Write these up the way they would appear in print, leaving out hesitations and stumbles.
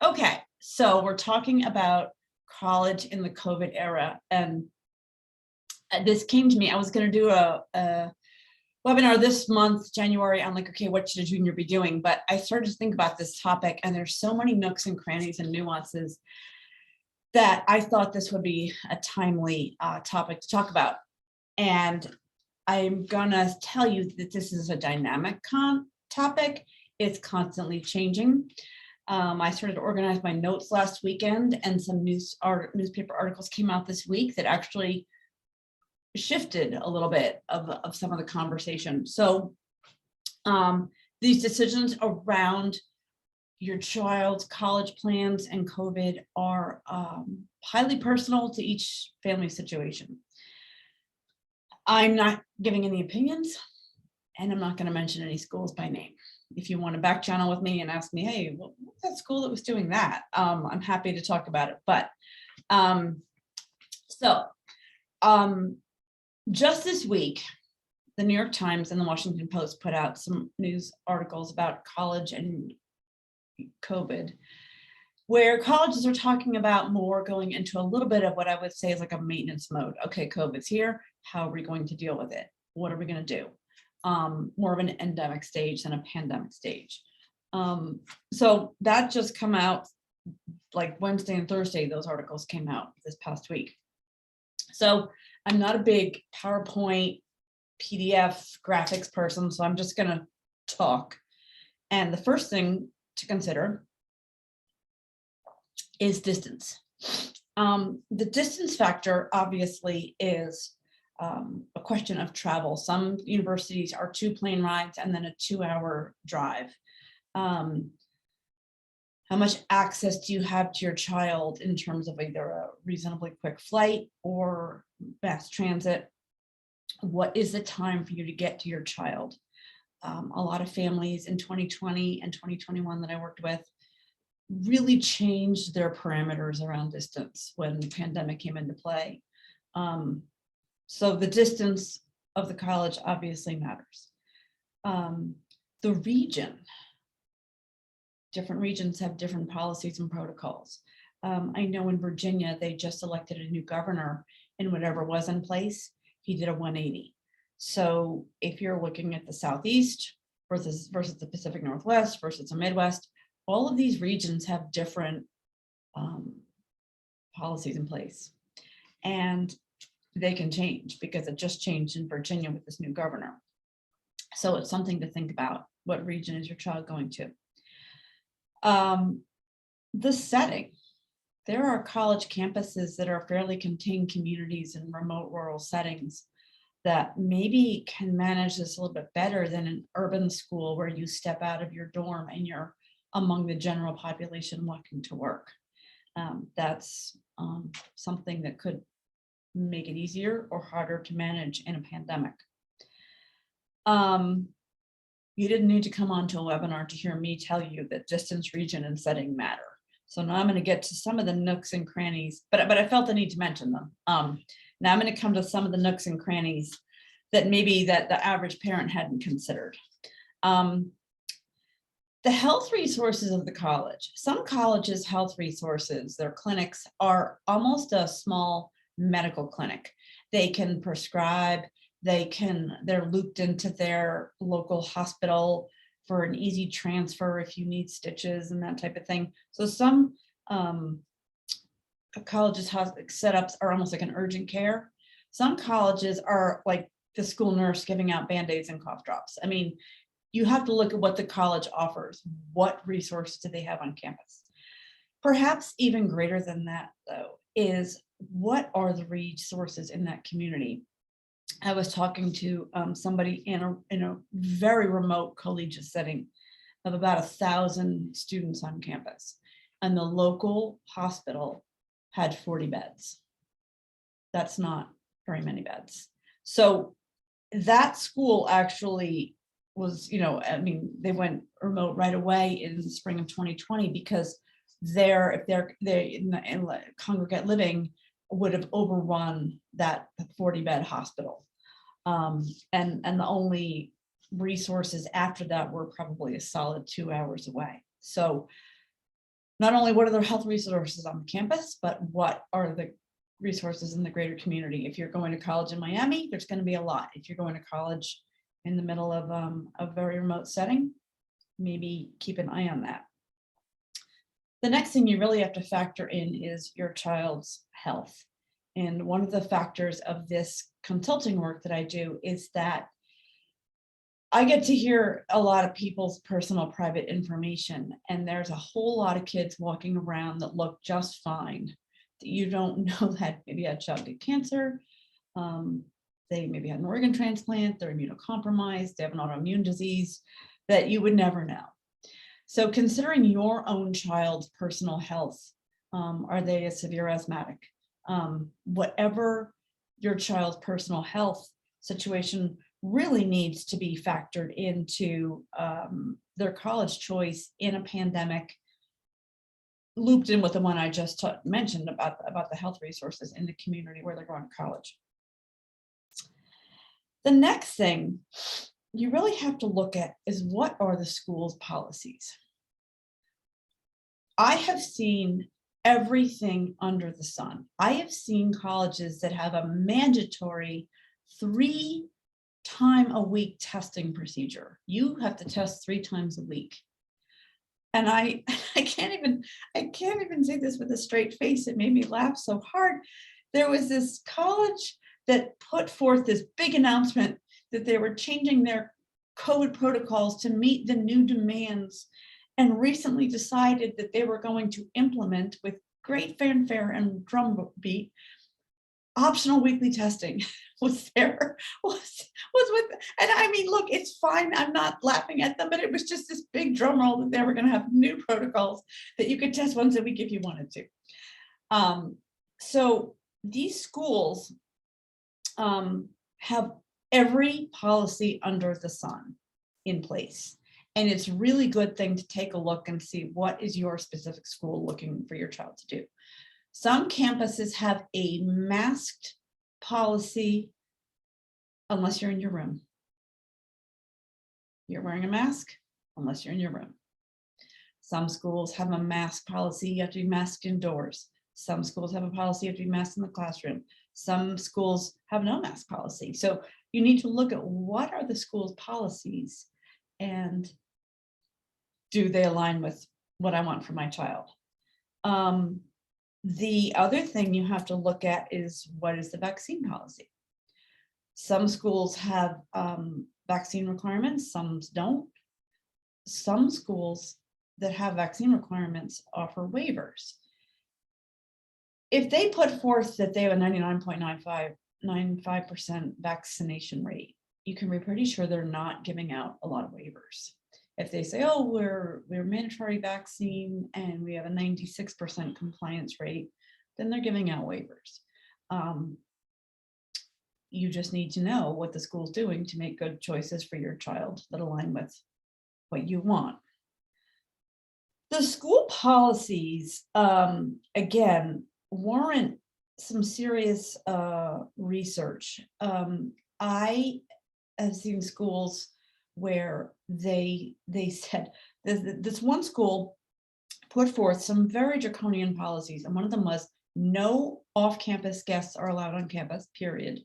Okay, so we're talking about college in the COVID era, and this came to me. I was going to do a webinar this month, January, on like, okay, what should a junior be doing? But I started to think about this topic, and there's so many nooks and crannies and nuances that I thought this would be a timely topic to talk about. And I'm gonna tell you that this is a dynamic topic. It's constantly changing. I started to organize my notes last weekend, and some newspaper articles came out this week that actually shifted a little bit of some of the conversation. So these decisions around your child's college plans and COVID are highly personal to each family situation. I'm not giving any opinions, and I'm not going to mention any schools by name. If you want to back channel with me and ask me, hey, what's that school that was doing that? I'm happy to talk about it. But just this week, the New York Times and the Washington Post put out some news articles about college and COVID, where colleges are talking about more going into a little bit of what I would say is like a maintenance mode. Okay, COVID's here. How are we going to deal with it? What are we going to do? More of an endemic stage than a pandemic stage. So that just come out like Wednesday and Thursday, those articles came out this past week. So I'm not a big PowerPoint, PDF, graphics person, so I'm just going to talk. And the first thing to consider is distance. The distance factor obviously is a question of travel. Some universities are 2 plane rides and then a 2-hour drive. How much access do you have to your child in terms of either a reasonably quick flight or mass transit? What is the time for you to get to your child? A lot of families in 2020 and 2021 that I worked with really changed their parameters around distance when the pandemic came into play. So the distance of the college obviously matters. The region, different regions have different policies and protocols. I know in Virginia, they just elected a new governor, and whatever was in place, he did a 180. So if you're looking at the Southeast versus the Pacific Northwest versus the Midwest, all of these regions have different policies in place, and they can change because it just changed in Virginia with this new governor. So it's something to think about. What region is your child going to? The setting. There are college campuses that are fairly contained communities in remote rural settings that maybe can manage this a little bit better than an urban school where you step out of your dorm and you're among the general population walking to work. That's something that could make it easier or harder to manage in a pandemic. You didn't need to come onto a webinar to hear me tell you that distance, region, and setting matter. So now I'm going to get to some of the nooks and crannies, but I felt the need to mention them. Now I'm going to come to some of the nooks and crannies that maybe that the average parent hadn't considered. The health resources of the college. Some colleges' health resources, their clinics, are almost a small medical clinic. They can prescribe, they're looped into their local hospital for an easy transfer if you need stitches and that type of thing. So some colleges' setups are almost like an urgent care. Some colleges are like the school nurse giving out Band-Aids and cough drops. I mean, you have to look at what the college offers. What resources do they have on campus? Perhaps even greater than that, though, is what are the resources in that community? I was talking to somebody in a very remote collegiate setting of about 1,000 students on campus, and the local hospital had 40 beds. That's not very many beds. So that school actually was, I mean, they went remote right away in the spring of 2020 because if they're in congregate living would have overrun that 40-bed hospital. And the only resources after that were probably a solid 2 hours away. So not only what are the health resources on campus, but what are the resources in the greater community. If you're going to college in Miami, there's going to be a lot. If you're going to college in the middle of a very remote setting, maybe keep an eye on that. The next thing you really have to factor in is your child's health. And one of the factors of this consulting work that I do is that I get to hear a lot of people's personal private information, and there's a whole lot of kids walking around that look just fine. You don't know that maybe a child get cancer, they maybe had an organ transplant, they're immunocompromised, they have an autoimmune disease that you would never know. So considering your own child's personal health, are they a severe asthmatic? Whatever your child's personal health situation really needs to be factored into their college choice in a pandemic, looped in with the one I just mentioned about the health resources in the community where they're going to college. The next thing you really have to look at is what are the school's policies. I have seen everything under the sun. I have seen colleges that have a mandatory 3-time-a-week testing procedure. You have to test 3 times a week. And I can't even say this with a straight face. It made me laugh so hard. There was this college that put forth this big announcement that they were changing their COVID protocols to meet the new demands, and recently decided that they were going to implement with great fanfare and drumbeat optional weekly testing was with, and I mean, look, it's fine. I'm not laughing at them, but it was just this big drum roll that they were going to have new protocols that you could test once a week if you wanted to. So these schools have every policy under the sun in place. And it's a really good thing to take a look and see what is your specific school looking for your child to do. Some campuses have a masked policy unless you're in your room. You're wearing a mask unless you're in your room. Some schools have a mask policy, you have to be masked indoors. Some schools have a policy, you have to be masked in the classroom. Some schools have no mask policy. So you need to look at what are the school's policies and do they align with what I want for my child? The other thing you have to look at is what is the vaccine policy? Some schools have vaccine requirements, some don't. Some schools that have vaccine requirements offer waivers. If they put forth that they have a 99.95% vaccination rate, you can be pretty sure they're not giving out a lot of waivers. If they say, oh, we're mandatory vaccine and we have a 96% compliance rate, then they're giving out waivers. You just need to know what the school's doing to make good choices for your child that align with what you want. The school policies, again, warrant some serious research. I have seen schools where they said this one school put forth some very draconian policies, and one of them was no off-campus guests are allowed on campus, period.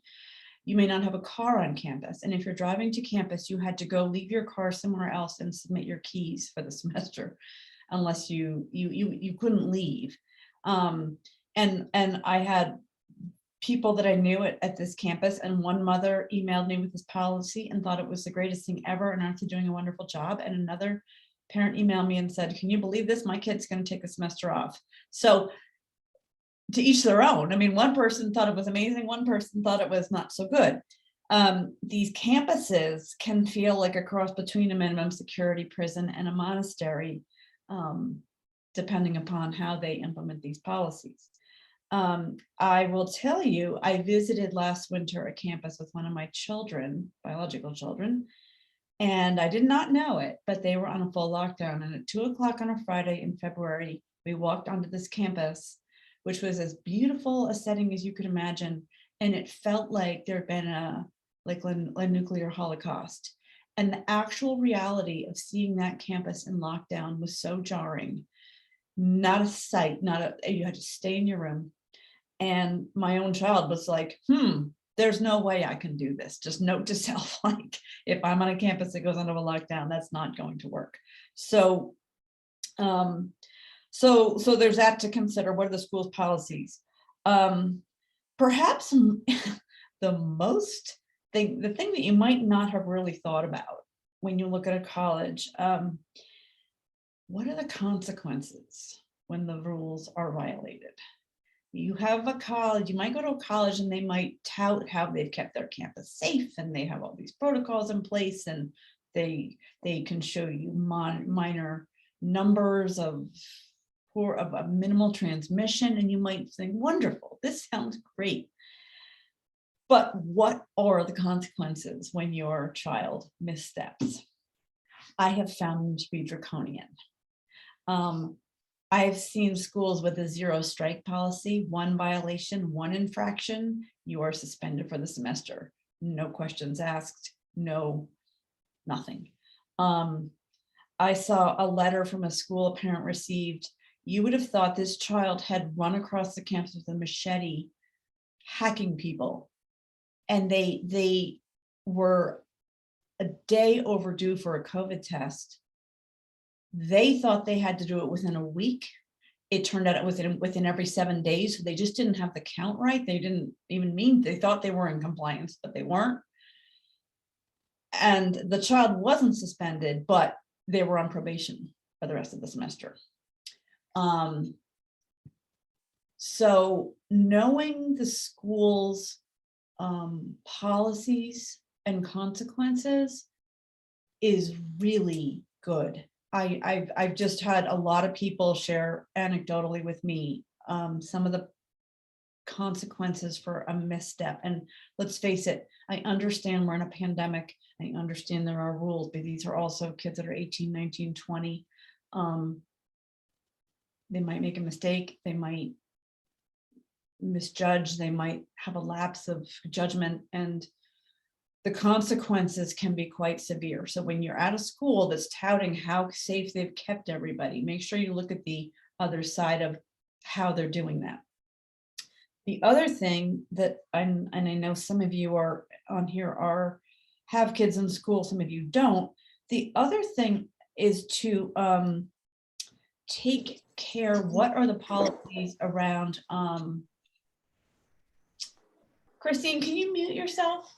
You may not have a car on campus, and if you're driving to campus, you had to go leave your car somewhere else and submit your keys for the semester, unless you couldn't leave. And I had people that I knew at this campus, and one mother emailed me with this policy and thought it was the greatest thing ever and actually doing a wonderful job. And another parent emailed me and said, can you believe this? My kid's going to take a semester off. So to each their own. I mean, one person thought it was amazing. One person thought it was not so good. These campuses can feel like a cross between a minimum security prison and a monastery, depending upon how they implement these policies. I will tell you, I visited last winter a campus with one of my children, biological children, and I did not know it, but they were on a full lockdown. And at 2 o'clock on a Friday in February, we walked onto this campus, which was as beautiful a setting as you could imagine. And it felt like there had been a nuclear holocaust. And the actual reality of seeing that campus in lockdown was so jarring. not a sight, you had to stay in your room. And my own child was like, there's no way I can do this. Just note to self, like, if I'm on a campus that goes into a lockdown, that's not going to work. So, so there's that to consider. What are the school's policies? Perhaps the thing that you might not have really thought about when you look at a college, what are the consequences when the rules are violated? You have a college, you might go to a college and they might tout how they've kept their campus safe and they have all these protocols in place, and they can show you minor numbers of minimal transmission, and you might think, wonderful, this sounds great. But what are the consequences when your child missteps? I have found them to be draconian. I've seen schools with a 0 strike policy, 1 violation, 1 infraction, you are suspended for the semester. No questions asked, nothing. I saw a letter from a school a parent received. You would have thought this child had run across the campus with a machete, hacking people. And they were a day overdue for a COVID test. They thought they had to do it within a week. It turned out it was within every 7 days. So they just didn't have the count right. They didn't even mean, they thought they were in compliance, but they weren't. And the child wasn't suspended, but they were on probation for the rest of the semester. So knowing the school's policies and consequences is really good. I've just had a lot of people share anecdotally with me some of the consequences for a misstep. And let's face it, I understand we're in a pandemic. I understand there are rules, but these are also kids that are 18, 19, 20. They might make a mistake. They might misjudge. They might have a lapse of judgment, and the consequences can be quite severe. So when you're at a school that's touting how safe they've kept everybody, make sure you look at the other side of how they're doing that. The other thing that, and I know some of you are on here have kids in school, some of you don't. The other thing is to take care, what are the policies around, Christine, can you mute yourself?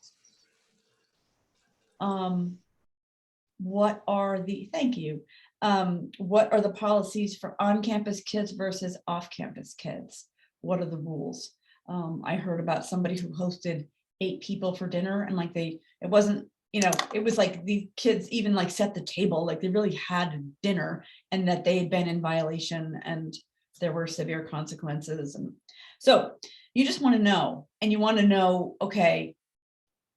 What are the, thank you. What are the policies for on-campus kids versus off-campus kids? What are the rules? I heard about somebody who hosted 8 people for dinner, and like it wasn't, it was like the kids even like set the table, like they really had dinner, and that they had been in violation and there were severe consequences. And so you just want to know, and you want to know, okay,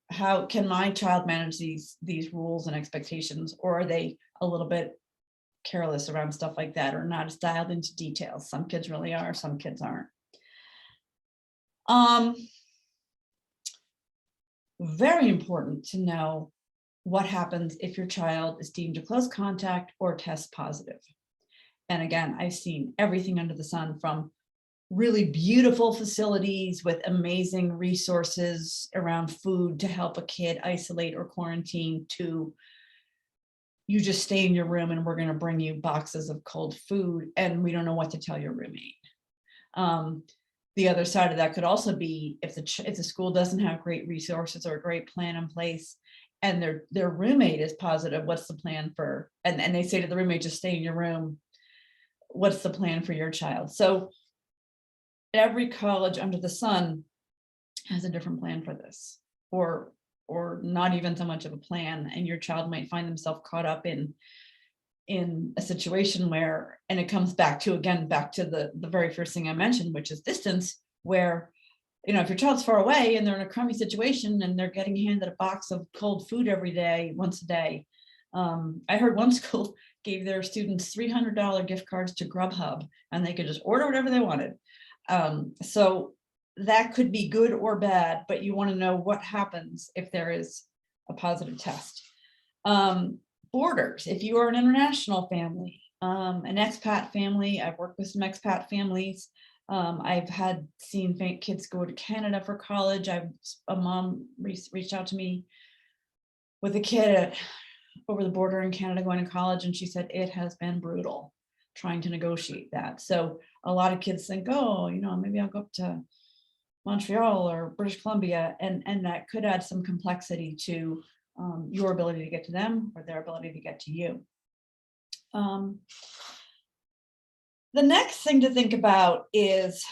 how can my child manage these rules and expectations, or are they a little bit careless around stuff like that, or not as dialed into details? Some kids really are, some kids aren't. Very important to know what happens if your child is deemed a close contact or test positive. And again, I've seen everything under the sun, from really beautiful facilities with amazing resources around food to help a kid isolate or quarantine, to you just stay in your room and we're going to bring you boxes of cold food and we don't know what to tell your roommate. The other side of that could also be if the school doesn't have great resources or a great plan in place, and their roommate is positive, what's the plan for, and they say to the roommate, just stay in your room, what's the plan for your child? So every college under the sun has a different plan for this, or not even so much of a plan, and your child might find themselves caught up in a situation where, and it comes back to the very first thing I mentioned, which is distance, where, if your child's far away and they're in a crummy situation and they're getting handed a box of cold food every day, once a day. I heard one school gave their students $300 gift cards to Grubhub, and they could just order whatever they wanted. So that could be good or bad, but you want to know what happens if there is a positive test. Borders, if you are an international family, an expat family. I've worked with some expat families. I've had seen kids go to Canada for college. A mom reached out to me with a kid over the border in Canada going to college, and she said it has been brutal trying to negotiate that. So a lot of kids think, oh, maybe I'll go up to Montreal or British Columbia, and that could add some complexity to your ability to get to them or their ability to get to you. The next thing to think about is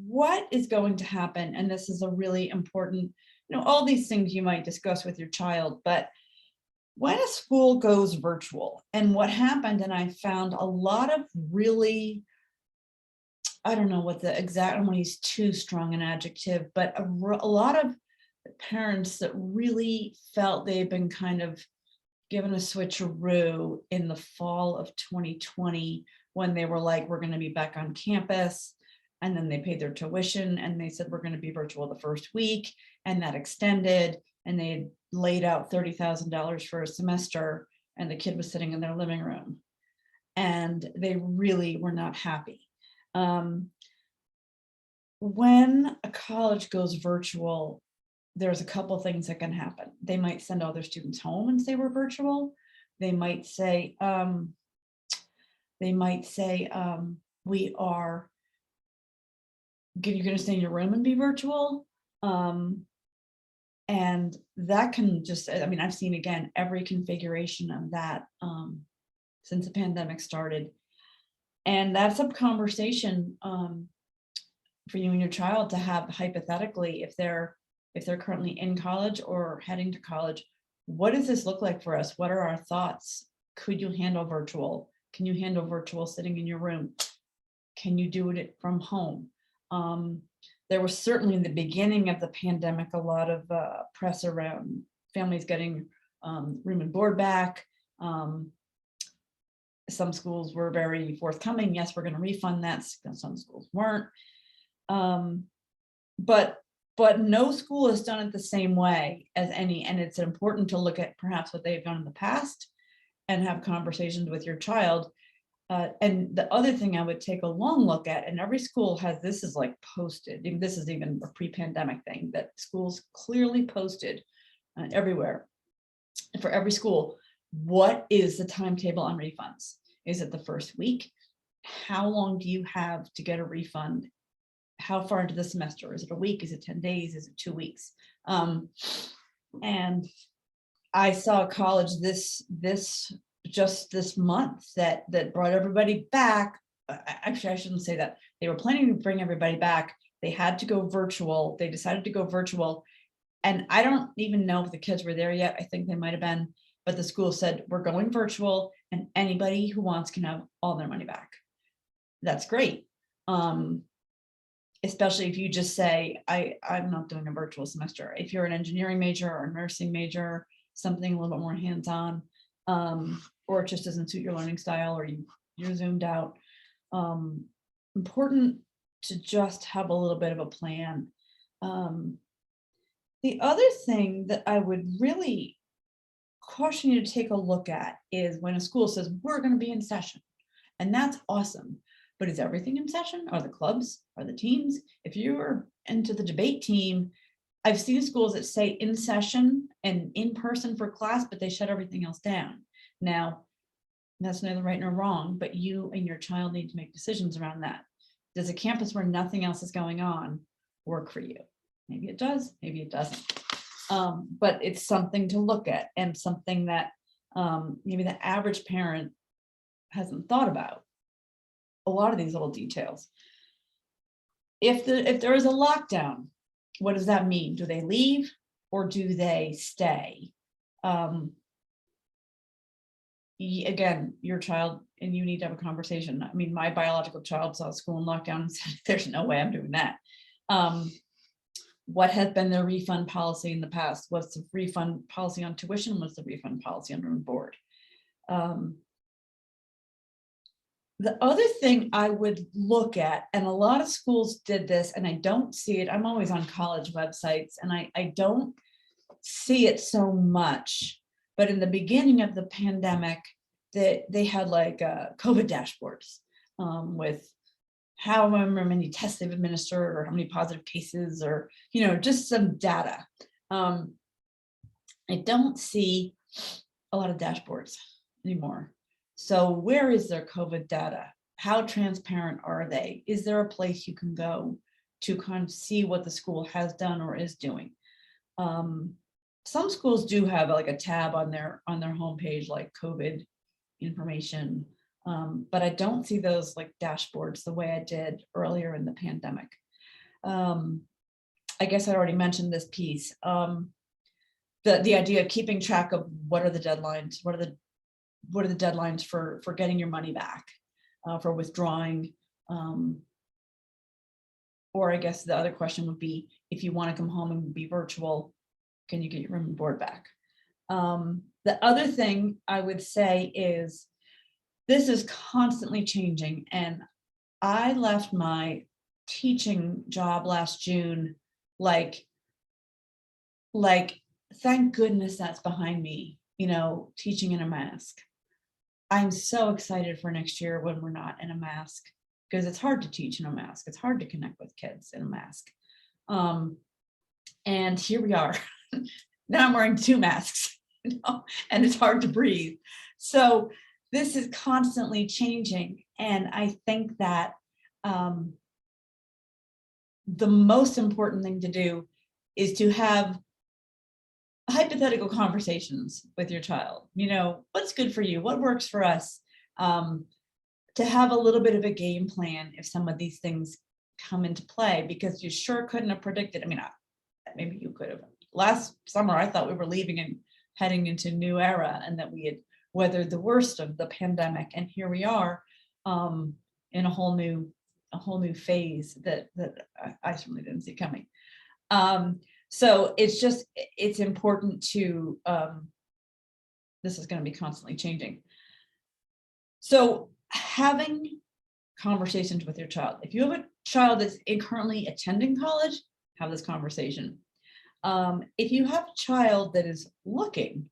what is going to happen, and this is a really important, all these things you might discuss with your child, but when a school goes virtual, and what happened, and I found a lot of really, I don't know what the exact, I don't want to use too strong an adjective, but a lot of parents that really felt they've been kind of given a switcheroo in the fall of 2020 when they were like, we're going to be back on campus. And then they paid their tuition and they said, we're going to be virtual the first week. And that extended, and they had laid out $30,000 for a semester, and the kid was sitting in their living room. And they really were not happy. When a college goes virtual, there's a couple things that can happen. They might send all their students home and say we're virtual. They might say, we are, you're going to stay in your room and be virtual. And that can just, I mean, I've seen, again, every configuration of that since the pandemic started. And that's a conversation for you and your child to have, hypothetically, if they're currently in college or heading to college. What does this look like for us? What are our thoughts? Could you handle virtual? Can you handle virtual sitting in your room? Can you do it from home? There was certainly in the beginning of the pandemic a lot of press around families getting room and board back. Some schools were very forthcoming. Yes, we're going to refund that. Some schools weren't. But no school has done it the same way as any, and it's important to look at perhaps what they've done in the past and have conversations with your child. And the other thing I would take a long look at, and every school has, this is like posted, this is even a pre-pandemic thing that schools clearly posted everywhere for every school. What is the timetable on refunds? Is it the first week? How long do you have to get a refund? How far into the semester? Is it a week? Is it 10 days? Is it 2 weeks? And I saw a college just this month that brought everybody back. Actually, I shouldn't say that. They were planning to bring everybody back. They had to go virtual. They decided to go virtual. And I don't even know if the kids were there yet. I think they might have been, but the school said, we're going virtual and anybody who wants can have all their money back. That's great. Especially if you just say, I'm not doing a virtual semester. If you're an engineering major or a nursing major, something a little bit more hands-on, or it just doesn't suit your learning style, or you're zoomed out. Important to just have a little bit of a plan. The other thing that I would really caution you to take a look at is when a school says, we're going to be in session, and that's awesome. But is everything in session? Are the clubs? Are the teams? If you're into the debate team, I've seen schools that say in session and in person for class, but they shut everything else down. Now, that's neither right nor wrong, but you and your child need to make decisions around that. Does a campus where nothing else is going on work for you? Maybe it does, maybe it doesn't. But it's something to look at, and something that maybe the average parent hasn't thought about. A lot of these little details. If there is a lockdown, what does that mean? Do they leave or do they stay? Again, your child and you need to have a conversation. I mean, my biological child saw school in lockdown and said, there's no way I'm doing that. What has been their refund policy in the past? What's the refund policy on tuition? What's the refund policy on room and board? The other thing I would look at, and a lot of schools did this, and I don't see it, I'm always on college websites, and I don't see it so much, but in the beginning of the pandemic, they had like COVID dashboards with however many tests they've administered or how many positive cases, or, just some data. I don't see a lot of dashboards anymore. So where is their COVID data? How transparent are they? Is there a place you can go to kind of see what the school has done or is doing? Some schools do have like a tab on their homepage, like COVID information, but I don't see those like dashboards the way I did earlier in the pandemic. I guess I already mentioned this piece. The idea of keeping track of what are the deadlines, what are the deadlines for getting your money back, for withdrawing, or I guess the other question would be, if you want to come home and be virtual, can you get your room and board back? The other thing I would say is this is constantly changing, and I left my teaching job last June, like thank goodness that's behind me, teaching in a mask. I'm so excited for next year when we're not in a mask, because it's hard to teach in a mask. It's hard to connect with kids in a mask. And here we are. Now I'm wearing 2 masks, and it's hard to breathe. So this is constantly changing. And I think that the most important thing to do is to have hypothetical conversations with your child. What's good for you? What works for us? To have a little bit of a game plan if some of these things come into play, because you sure couldn't have predicted. I mean, maybe you could have. Last summer, I thought we were leaving and heading into a new era, and that we had weathered the worst of the pandemic, and here we are in a whole new phase that I certainly didn't see coming. So it's important to, this is going to be constantly changing. So having conversations with your child. If you have a child that's currently attending college, have this conversation. If you have a child that is looking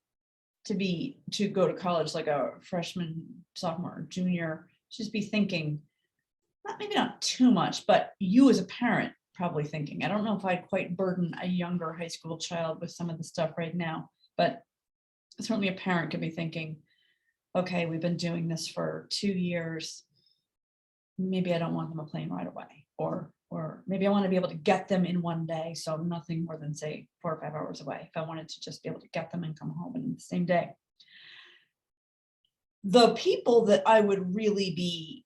to go to college, like a freshman, sophomore, junior, just be thinking, maybe not too much, but you as a parent probably thinking, I don't know if I'd quite burden a younger high school child with some of the stuff right now, but certainly a parent could be thinking, okay, we've been doing this for 2 years. Maybe I don't want them a plane right away, or maybe I want to be able to get them in one day. So nothing more than, say, 4 or 5 hours away. If I wanted to just be able to get them and come home in the same day. The people that I would really be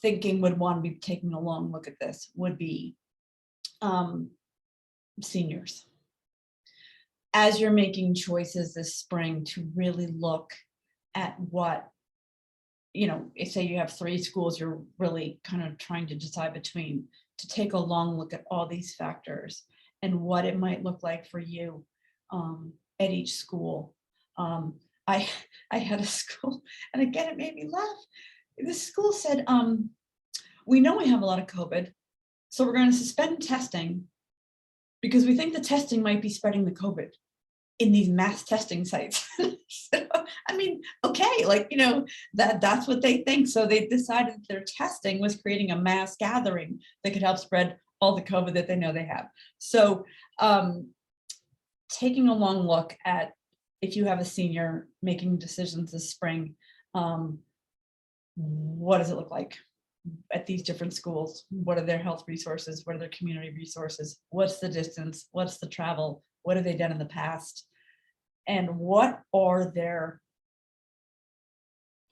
thinking would want to be taking a long look at this would be seniors. As you're making choices this spring to really look at what, if say you have 3 schools you're really kind of trying to decide between, to take a long look at all these factors and what it might look like for you at each school. I had a school, and again, it made me laugh. The school said, we know we have a lot of COVID, so we're going to suspend testing because we think the testing might be spreading the COVID in these mass testing sites. So, I mean, okay, that's what they think. So they decided that their testing was creating a mass gathering that could help spread all the COVID that they know they have. So taking a long look at, if you have a senior making decisions this spring, what does it look like at these different schools? What are their health resources? What are their community resources? What's the distance? What's the travel? What have they done in the past? And what are their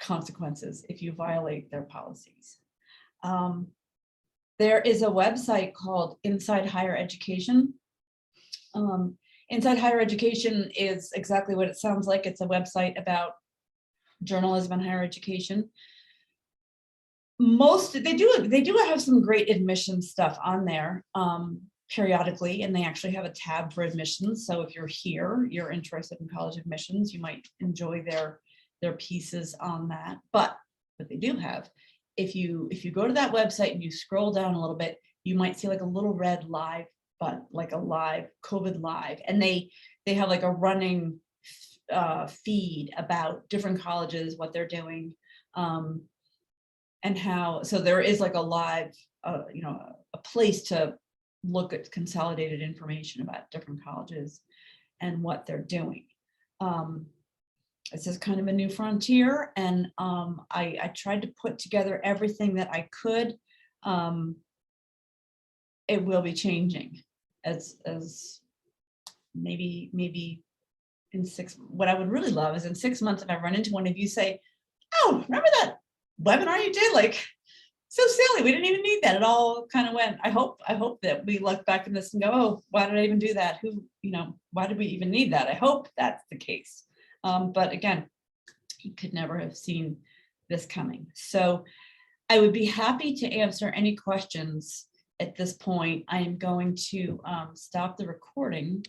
consequences if you violate their policies? There is a website called Inside Higher Education. Inside Higher Education is exactly what it sounds like. It's a website about journalism and higher education. They do have some great admissions stuff on there periodically, and they actually have a tab for admissions. So if you're here, you're interested in college admissions, you might enjoy their pieces on that. But what they do have, if you go to that website and you scroll down a little bit, you might see like a little red live button, like a live COVID live, and they have like a running feed about different colleges, what they're doing, and how, so there is like a live, you know, a place to look at consolidated information about different colleges and what they're doing. This is kind of a new frontier, and I tried to put together everything that I could. It will be changing as maybe in what I would really love is in 6 months, if I run into one of you, say, oh, remember that webinar you did? Like, so silly, we didn't even need that. It all kind of went. I hope that we look back in this and go, oh, why did I even do that? Who, you know, why did we even need that? I hope that's the case. But again, he could never have seen this coming. So I would be happy to answer any questions at this point. I am going to stop the recording